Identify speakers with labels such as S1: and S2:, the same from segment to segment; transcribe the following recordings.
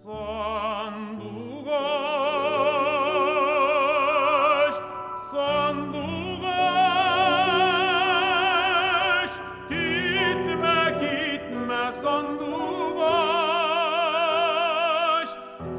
S1: Сандугаш, сандугаш, gitme gitme sandугаш,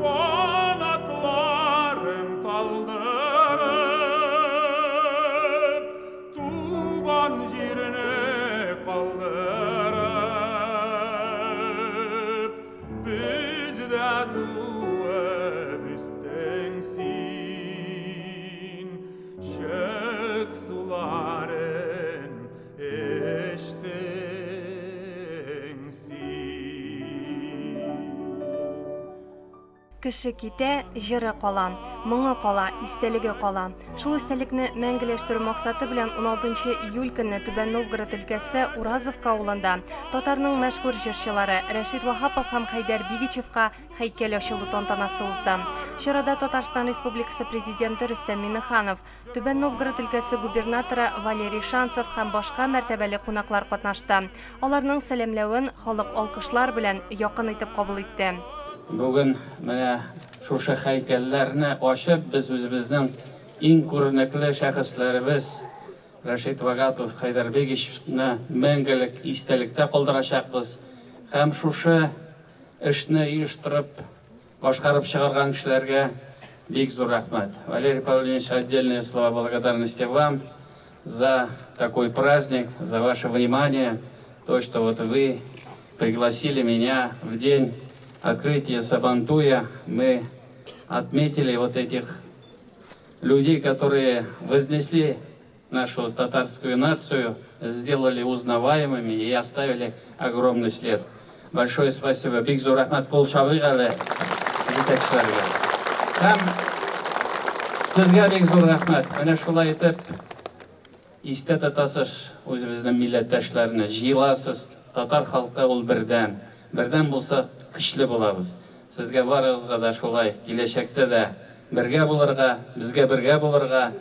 S1: kanatlarım taldırıp, tuğan jirine kaldırıp, bizde dueb istensin, şek suların eştensin.
S2: Кеше китә, җыры кала, моңы кала, истәлеге кала. Шул истәлекне мәңгеләштерү максаты белән 16 июль көнне Түбән Новгород өлкәсе Уразовка авылында татарның мәшһүр җырчылары Рәшит Вахапов һәм Хайдар Бигичевка һәйкәл ачылу тантанасы узды. Чарада Татарстан Республикасы Президенты Рөстәм Миңнеханов, Түбән Новгород өлкәсе губернаторы Валерий Шанцев һәм башка мәртәбәле кунаклар катнашты. Аларның сәламләвен халык алкышлар белән якын итеп кабул итте.
S3: Бүген менә шушы һәйкәлләрне ачып, без үзебезнең иң күренекле шәхесләребез Рәшит Вахапов, Хайдар Бигичевне мәңгелек истәлектә калдырачакбыз. Һәм шушы эшне оештырып, башкарып чыгарган кешеләргә бик зур рәхмәт. Валерий Павлович, отдельные слова благодарности вам за такой праздник, за ваше внимание, то, что вот вы пригласили меня в день открытия Сабантуя. Мы отметили вот этих людей, которые вознесли нашу татарскую нацию, сделали узнаваемыми и оставили огромный след. Большое спасибо. Бик зур рәхмәт кул чабыйгале җитәкчеләргә. Һәм сезгә бик зур рәхмәт. Менә шулай итеп истә тотасыз үзебезнең милләттәшләрне җыеласыз. Татар халкы ул бердән. Бердән булса көчле булабыз. Сезгә барыгызга да шулай киләчәктә дә бергә булырга, безгә бергә булырга,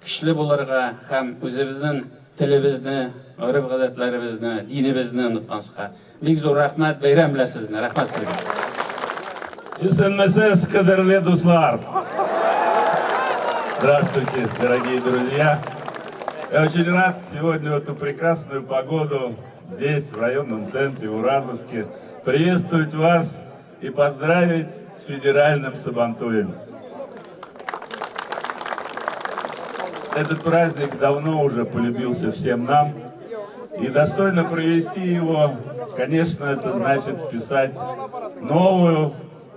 S3: көчле булырга һәм үзебезнең телебезне, гореф-гадәтләребезне, динебезне онытмаска. Бик зур рәхмәт, бәйрәм белән сезне. Рәхмәт сезгә.
S4: СНСС, кадерле дуслар! Здравствуйте, дорогие друзья! Я очень рад сегодня в эту прекрасную погоду здесь, в районном центре Уразовске, приветствовать вас и поздравить с федеральным Сабантуем. Этот праздник давно уже полюбился всем нам, и достойно провести его, конечно, это значит вписать новую,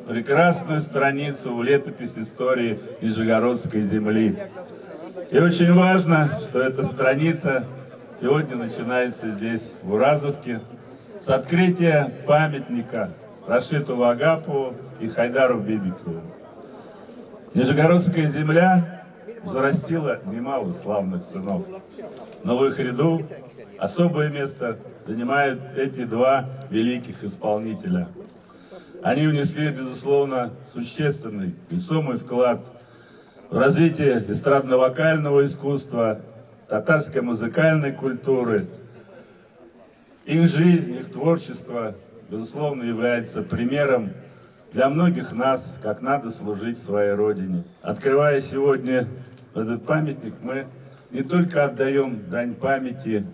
S4: прекрасную страницу в летопись истории Нижегородской земли. И очень важно, что эта страница сегодня начинается здесь, в Уразовске, с открытия памятника Рашиту Вахапову и Хайдару Бигичеву. Нижегородская земля взрастила немало славных сынов, но в их ряду особое место занимают эти два великих исполнителя. Они внесли, безусловно, существенный, весомый вклад в развитие эстрадно-вокального искусства, татарской музыкальной культуры. Их жизнь, их творчество, безусловно, является примером для многих нас, как надо служить своей родине. Открывая сегодня этот памятник, мы не только отдаем дань памяти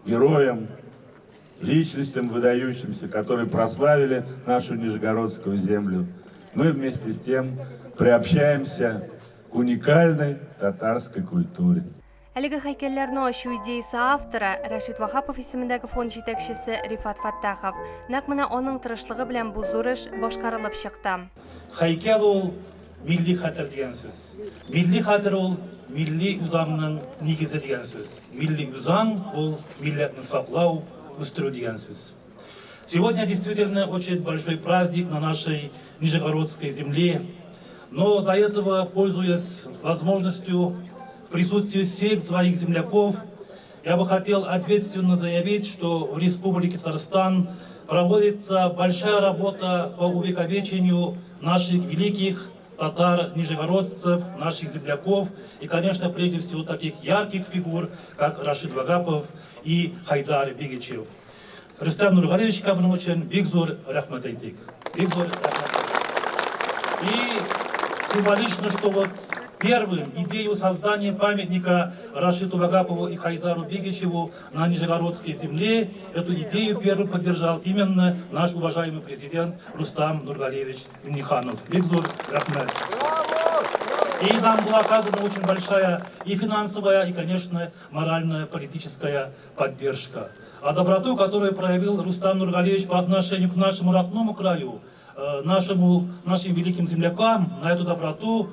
S4: героям, личностям выдающимся, которые прославили нашу Нижегородскую землю, мы вместе с тем приобщаемся к уникальной татарской культуре.
S2: Әлеге һәйкәлләрне ачу идеясы авторы Рәшит Вахапов исемендәге фонд җитәкчесе Рифат Фаттахов. Нәкъ менә аның тырышлыгы белән бу зур эш башкарылып чыкты.
S5: Һәйкәл ул милли хәтер дигән сүз. Милли хәтер ул милли үзаңның нигезе дигән сүз. Милли үзаң ул милләтне саклау, үстерү дигән сүз. Сегодня действительно очень большой праздник на нашей Нижегородской земле, но до этого, пользуясь возможностью в присутствии всех своих земляков, я бы хотел ответственно заявить, что в Республике Татарстан проводится большая работа по увековечению наших великих татар-нижегородцев, наших земляков и, конечно, прежде всего таких ярких фигур, как Рашит Вахапов и Хайдар Бигичев. Рустам Нургалевич Кабрин очень бик зур рәхмәт әйтик. Бик зор рахмат. И символично, что вот первым идею создания памятника Рашиду Вагапову и Хайдару Бегичеву на Нижегородской земле, эту идею первым поддержал именно наш уважаемый президент Рустам Нургалиевич Минниханов. Бик зор рахмат. И нам была оказана очень большая и финансовая, и, конечно, моральная, политическая поддержка. А доброту, которую проявил Рустам Нургалиевич по отношению к нашему родному краю, нашим великим землякам, на эту доброту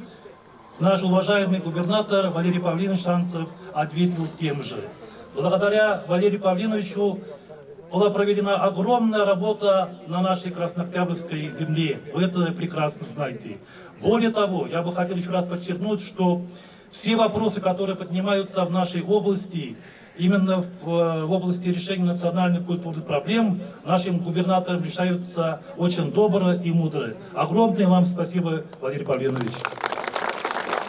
S5: наш уважаемый губернатор Валерий Павлинович Шанцев ответил тем же. Благодаря Валерию Павлиновичу была проведена огромная работа на нашей Краснооктябрьской земле. Вы это прекрасно знаете. Более того, я бы хотел еще раз подчеркнуть, что все вопросы, которые поднимаются в нашей области, именно в области решения национальных культурных проблем, нашим губернатором решаются очень добро и мудро. Огромное вам спасибо, Валерий Павлинович.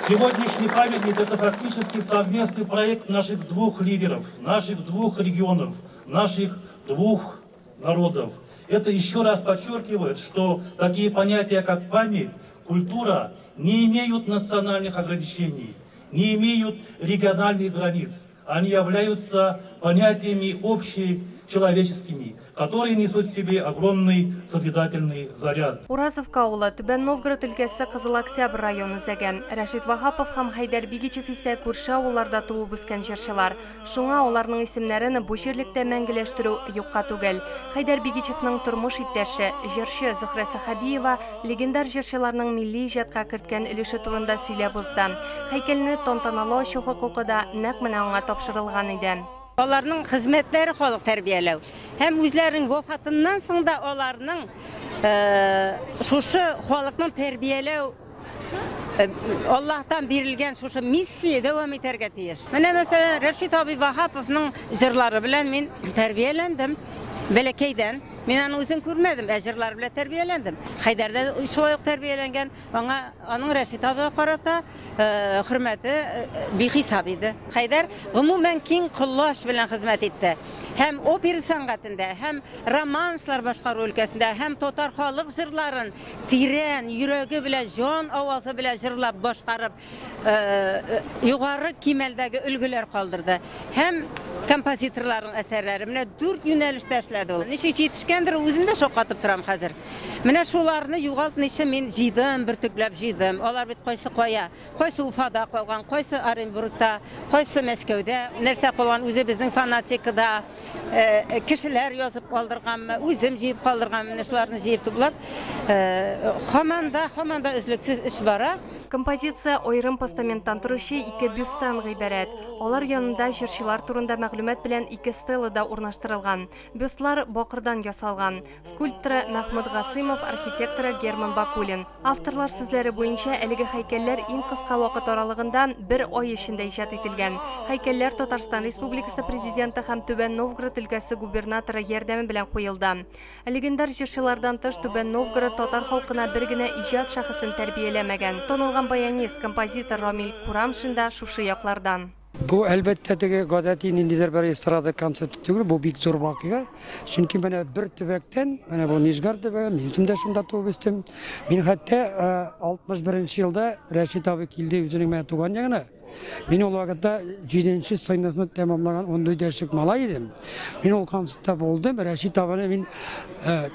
S5: Сегодняшний памятник – это фактически совместный проект наших двух лидеров, наших двух регионов, наших двух народов. Это еще раз подчеркивает, что такие понятия, как память, культура, не имеют национальных ограничений, не имеют региональных границ. Они являются понятиями общечеловеческими, которые несут в себе огромный созидательный заряд.
S2: Уразовка ауылы Түбән Новгород өлкәсе Кызыл Октябрь районы үзәге. Рәшит Вахапов һәм Хайдар Бигичев исә күрше авылларда туып үскән җырчылар. Шуңа аларның исемнәрен бу җирлектә мәңгеләштерү юкка түгел. Хайдар Бигичевның тормыш иптәше, җырчы Зөһрә Сахабиева легендар җырчыларның милли иҗатка керткән өлеше турында сөйләп узды. Һәйкәлне тантаналы ачу хокукы да нәкъ менә аңа тапшырылган иде.
S6: Аларның хезмәтләре халык тәрбияләү. Һәм үзләренең вафатыннан соң да аларның шушы халыкның тәрбияләү Аллаһтан бирелгән шушы миссия дәвам итәргә тиеш. Менә мәсәлән Рәшит абый Вахаповның җырлары белән мин тәрбияләндем. Бәләкәйдән. Мин аны үзем күрмәдем, җырлар белән тәрбияләндем. Хайдарда шулай ук тәрбияләнгән. Аның Рәшит абыга карата хөрмәте бихисап иде. Хайдар гомумән киң коллаш белән хезмәт итте. Һәм опера сәнгатендә, һәм романслар башкару өлкәсендә, һәм татар халык җырларын тирән, йөрәге белән, җан авазы белән җырлап башкарып, югары кимәлдәге өлгеләр калдырды. Һәм композиторларның әсәрләре менә 4 юнәлештә эшләде ул. Ничек җитешкәндер, үзем дә шаккатып торам хәзер. Менә шуларны югалтмыйча мин җыйдым, бөртекләп җыйдым. Алар бит кайсы кая, кайсы Уфада калган, кайсы Оренбургта, кайсы Мәскәүдә, нәрсә калган үзе безнең фанатикада, кешеләр язып калдырганмы, үзем җыеп калдырганмын, шуларны җыеп туплап, һаманда үзлексез эш бара.
S2: Композиция ойрым постаменттан торучы 2 бюсттан гыйбарәт. Алар янында җырчылар турында мәгълүмат белән 2 стела да урнаштырылган. Бюстлар бакырдан ясалган. Скульпторы Мәхмүд Гасыймов, архитекторы Герман Бакулин. Авторлар сүзләре буенча әлеге һәйкәлләр иң кыска вакыт аралыгында 1 ай эчендә иҗат ителгән. Һәйкәлләр Татарстан Республикасы президенты һәм Түбән Новгород өлкәсе губернаторы ярдәме белән куелды. Легендар җырчылардан тыш Түбән Новгород татар халкына бер генә иҗат шәхесен тәрбияләмәгән. Танылган баянист, композитор Рамил Курамшин да шушы яклардан.
S7: Бу әлбәттә теге гадәти ниндидер бер эстрада концерты түгел, бу бик зур вакыйга. Чөнки менә бер төбәктән, менә бу Нижгар төбәге, мин дә шунда туып үстем. Мин хәтта 61 елда Рәшит абый килде үзенең менә туган ягына. Мин ул вакытта 7нче сыйныфны тәмамлаган 14 яшьлек малай идем. Мин ул концертта булдым. Рәшит абыны мин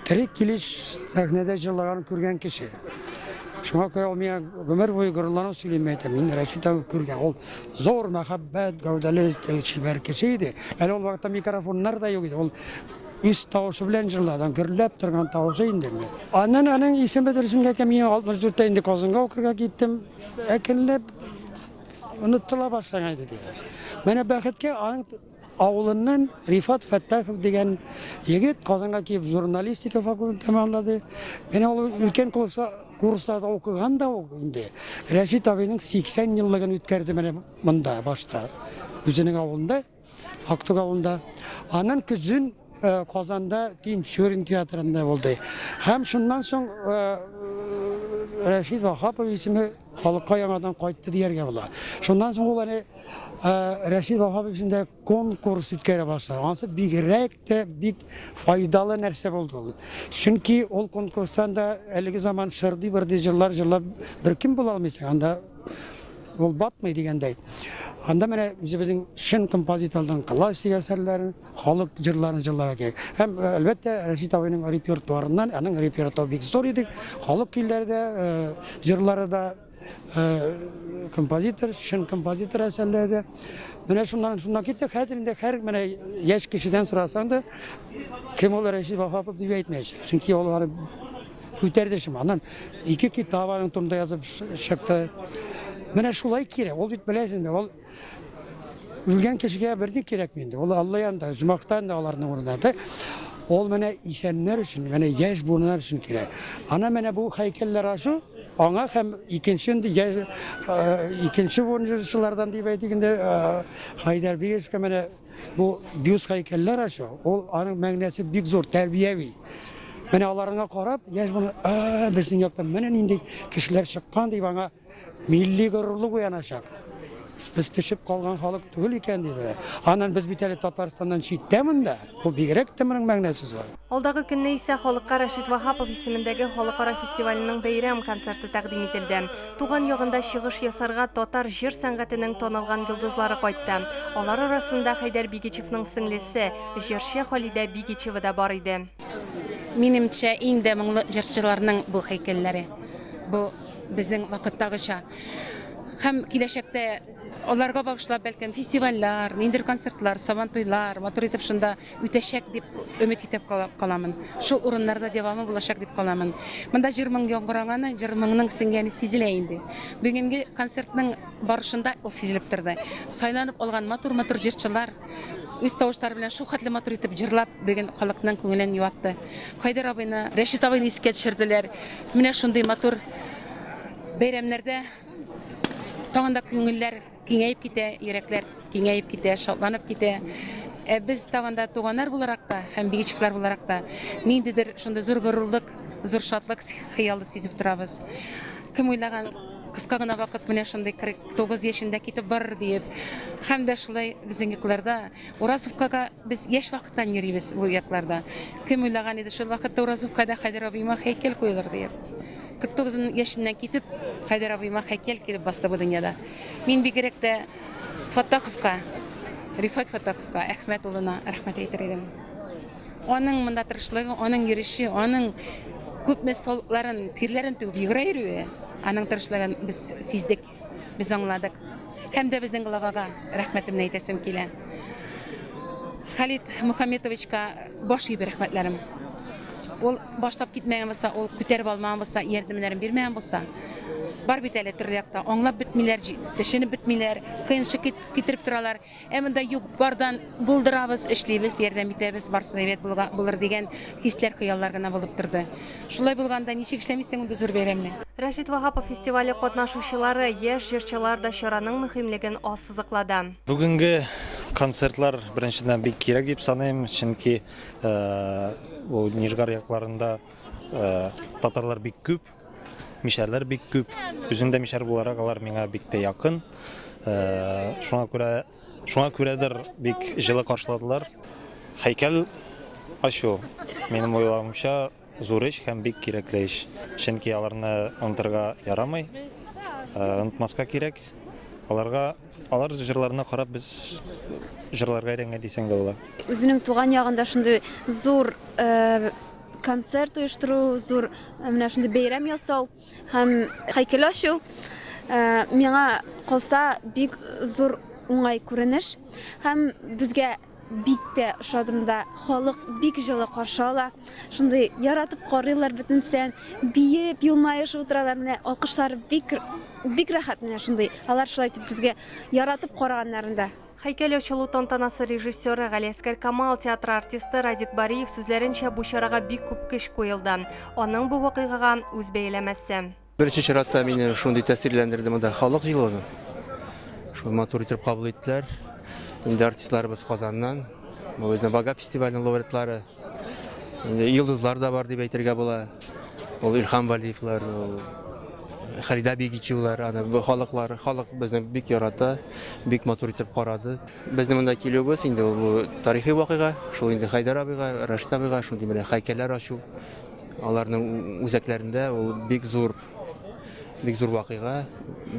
S7: терек килеш сәхнәдә җырлаган күргән кеше. Шуңа күрә ул миңа гомер буе горурланып сөйләмәй әйтә. Мин Рәшит абый күргән. Ул зур мәхәббәт, гәүдәле шибәр кеше иде. Әле ул вакытта микрофоннар да юк иде. Ул үз тавышы белән җырладан, гөрләп торган тавышы инде. Аннан аның исеме дөресен әйтәм, мин 64 инде Казанга укырга киттем. Әкелеп онытыла башлаган иде. Менә бәхеткә аның авылыннан Рифат Фәттахов дигән егет Казанга килеп журналистика факультетын тәмамлады. Менә ул өлкән курста укыган да инде. Рәшит абыйның 80 еллыгын үткәрде менә монда башта. Үзенең авылында, Актук авылында. Аннан көзен Казанда Тинчурин театрында булды. Һәм шуннан соң Рәшит Вахапов исеме халыкка яңадан кайтты дияргә була. Шуннан соң ул аны Рәшит Вахапов исемендә конкурс үткәрә башлады. Ансы бигрәк тә бик файдалы нәрсә булды ул. Чөнки ул конкурстан да әлеге заман шырды бирде җырлар җырлап бер кем була алмыйсың. Анда ул батмый дигәндәй. Анда менә үзебезнең шын композиторлардан классик әсәрләрен, халык җырларын җырларга кирәк. Һәм әлбәттә Рәшит абыйның репертуарыннан, аның репертуары бик зур иде. Халык көйләрдә, җырлары да композитор, шын композитор әсәрләрдә. Менә шуннан китте. Хәзер инде һәр менә яшь кешедән сорасаң да кем ул Рәшит Вахапов дип әйтмәячәк. Чөнки ул аны күтәрде шума. Аннан 2 китабының турында язып чыкты. Менә шулай кирәк. Ул бит беләсеңме, ул үлгән кешегә берни кирәк инде. Ул Алла янында, җмактан да аларның урынында. Ул менә исәннәр өчен, менә яшь буыннар өчен кирәк. Ана менә бу һәйкәлләр ашу аңа һәм икенче буынчылардан дип әйтгәндә Хайдар Биевскә менә бу бюст һәйкәлләр ашу. Ул аның мәгънәсе бик зур, тәрбияви. Менә аларга карап, яшь буны безнең яктан менә нинди кешеләр чыккан дип аңа милли горурлык уяначак. Без төшеп калган халык түгел икән дип. Аннан без бит әле Татарстаннан читтәмен дә. Бу бигрәк тә моның мәгънәсе бар.
S2: Алдагы көнне исә халыкка Рәшит Вахапов исемендәге халыкара фестиваленең бәйрәм концерты тәкъдим ителде. Туган ягында чыгыш ясарга татар җыр сәнгатенең танылган йолдызлары кайтты. Алар арасында Хайдар Бигичевның сеңлесе, җырчы Халидә Бигичева да бар иде.
S8: Минемчә, инде моңлы җырчыларның бу һәйкәлләре. Бу безнең вакыттагыча. Һәм киләчәктә аларга багышлап бәлкем фестивальләр, ниндер концертлар, сабантуйлар, матур итеп шунда үтәчәк дип өмет итеп каламын. Шул урыннарда дәвамы булачак дип каламын. Монда җырмың яңгыраганы, җырмыңның сиңгәне сизелә инде. Бүгенге концертның барышында ул сизелеп торды. Сайланып алган матур җырчылар үз тавышлары белән шул хәтле матур итеп җырлап, бүген халыкның күңелен юатты. Хайдар абыйны, Рәшит абыйны искә төшерделәр. Менә шундый матур бәйрәмнәрдә тагында күңелләр киңәйеп китә, йөрәкләр киңәйеп китә, шатланып китә. Без тагында туганнар буларак та һәм Бигичевлар буларак та ниндидер шундый зур горурлык, зур шатлык хыялы сизеп торабыз. Кем уйлаган кыска гына вакыт менә шундый 49 яшендә китеп барыр дип. Һәм дә шулай безнең якларда Уразовкага без яшь вакыттан йөрибез бу якларда. Кем уйлаган иде шул вакытта Уразовкада Хайдар абыйма һәйкәл куелыр дип. 49 яшеннән китеп Хайдар абыйма һәйкәл килеп басты бу дөньяда. Мин бигрәк тә Фаттаховка, Рифат Фаттаховка, Әхмәт улына рәхмәт әйтер идем. Аның монда тырышлыгы, аның йөреше, аның күп мәсьәләләрен, тирләрен түгеп йөрүе, аның тырышлыгын без сиздек, без аңладык. Һәм дә безнең главага рәхмәтемне әйтәсем килә. Халид Мөхәммәтовичка баш ибер рәхмәтләрем. Ул баштап китмәгән булса, ул күтәреп алмаган булса, ярдәмнәрен бирмәгән булса, бар бит әле төрле якта аңлап бетмиләр, төшенеп бетмиләр, кыенчык китереп торалар. Монда юк, бардан булдырабыз, эшлибез, ярдәм итәбез, барсы әйбәт булыр дигән хисләр, хыяллар гына булып торды. Шулай булганда ничек эшләмисең ул зур бәйрәмне?
S2: Рәшит Вахапов фестивале катнашучылары яшь җырчылар да чараның мөһимлеген ассызыклады.
S9: Бүгенге концертлар беренчедән бик кирәк дип саныйм, чөнки бу Нижгар якларында татарлар бик күп, мишәрләр бик күп. Үзем дә мишәр буларак алар миңа бик тә якын. Шуңа күрәдер бик җылы каршыладылар. Һәйкәл ачу минем уйлавымча зур эш һәм бик кирәкле эш. Чөнки аларны онтырга ярамый, онытмаска кирәк. Алар җырларына карап без җырларга өйрәнгән дисәң дә була.
S10: Үзенең туган ягында шундый зур концерт оештыру, зур менә шундый бәйрәм ясау һәм һәйкәл ачу миңа калса бик зур уңай күренеш һәм безгә бик тә ошадымда халык бик җылы каршы ала. Шундый яратып карыйлар бөтенстән, биеп, елмаешып утыралар. Менә алкышлар бик рәхәт менә шундый. Алар шулай итеп безгә яратып караганнарында.
S2: Һәйкәл ачылу тантанасы режиссеры Галиәскәр Камал, театр артисты Радик Бариев сүзләренчә бу чарага бик күп көч куелды. Аның бу вакыйгага үз бәйләмәсе.
S11: Беренче чиратта мине шундый тәэсирләндерде монда халык җыелуы. Шул матур итеп кабул иттеләр. Инде артистларыбыз Казаннан, безнең Бага фестиваленең лауреатлары, йолдызлар да бар дип әйтергә була. Ул Илһам Валиевлар, Харида Бегичулар, аны бу халык безне бик ярата, бик матур итеп карады. Безнең монда килүебез инде бу тарихи вакыйга, шул инде Хайдар абыйга, Рашид абыйга шундый менә һәйкәлләр ачу. Аларның үзәкләрендә ул бик зур вакыйга,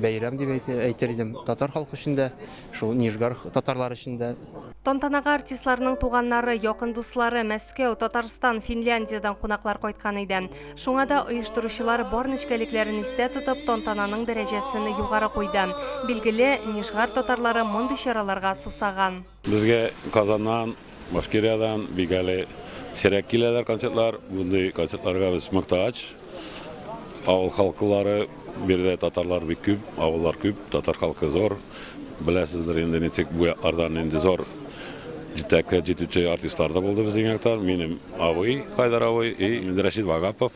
S11: бәйрәм дип әйтер идем. Татар халкы өчен дә, шул Нижгар татарлары өчен дә.
S2: Тантанага артистларның туганнары, якын дуслары Мәскәү, Татарстан, Финляндиядан кунаклар кайткан иде. Шуңа да оештыручылар бар нечкәлекләрен истә тотып, тантананың дәрәҗәсен югары куйды. Билгеле, Нижгар татарлары мондый чараларга сусаган.
S12: Безгә Казаннан, Башкириядан бик әле сирәк киләләр концертлар. Бундый концертларга без мохтаҗ. Авыл халкылары, бердә татарлар бик күп, авыллар күп, татар халкы зор. Беләсездер инде ничек бу яклардан инде зор җитүче артистлар да булды безнең яктан. Минем абый, Хайдар абый, инде Рәшит Вагапов.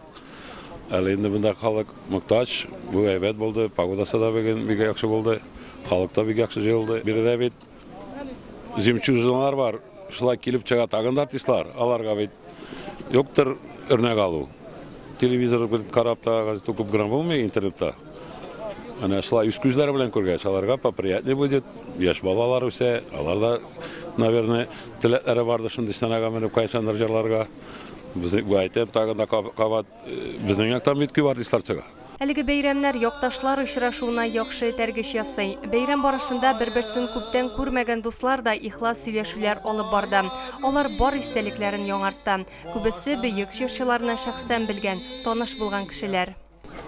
S12: Әле инде монда халык мохтаҗ. Бу әйбәт булды, погодасы да бик яхшы булды. Халык та бик яхшы җыелды. Бердә бит җимчужлар бар. Шулай килеп чыга тагын артистлар. Аларга бит юктыр өрнәк алу. Телевизор белән карап та газета укып гына булмый интернетта. Ана шулай үз күзләре белән күргәч, аларга поприятный будет. Яшь балалар үсә, алар да, наверное, теләкләре бардыр шундый сценага менеп кайчандыр җырларга. Без бу әйтәм, тагын да кабат безнең яктан бит күп артистлар чыга.
S2: Әлеге бәйрәмнәр якташлар очрашуына яхшы тәргеш ясый. Бәйрәм барышында бер-берсен күптән күрмәгән дуслар да ихлас сөйләшүләр алып барды. Алар бар истәлекләрен яңартты. Күбесе бөек җырчыларны шәхсән белгән, таныш булган кешеләр.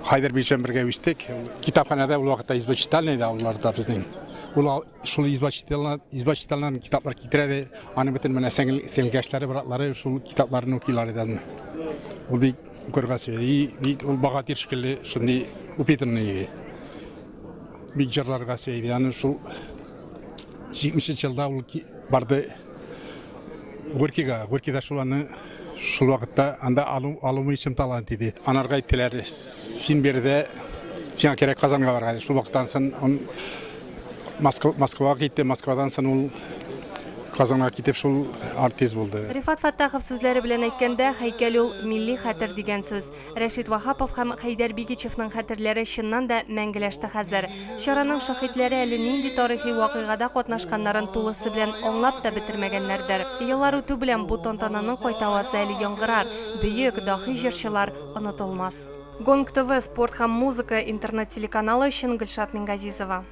S13: Хайдар белән бергә үстек. Китапханәдә ул вакытта избачитальный да уларда безнең. Ул шул избачитальный китаплар китерде. Аны бөтен менә сәнгәшләре, братлары шул китапларны укыйлар иде. Ул бик күргәсе, ул багатир шикелле шундый упитанный бик җырларга сөйди. Аны шул 70 елда ул барды Горькийга шуланы шул вакытта анда алумы өчен талант иде. Анарга әйттеләр, син бердә сиңа кирәк Казанга барга. Шул вакыттан соң Москвага китте, Москвадан соң ул Казанга китеп шул артист булды.
S2: Рифат Фаттахов сүзләре белән әйткәндә, һәйкәл ул милли хәтер дигән сүз. Рәшит Вахапов һәм Хайдар Бигичевның хәтерләре чыннан да мәңгеләште хәзер. Чараның шаһитләре әле нинди тарихи вакыйгада катнашканнарын тулысы белән аңлап та бетермәгәннәрдер. Еллар үтү белән бу тантананың кайтавасы әле яңгырар. Бөек дахи җырчылар онытылмас. Гонг ТВ спорт һәм музыка интернет телеканалы өчен Гөлшат Мингазизова.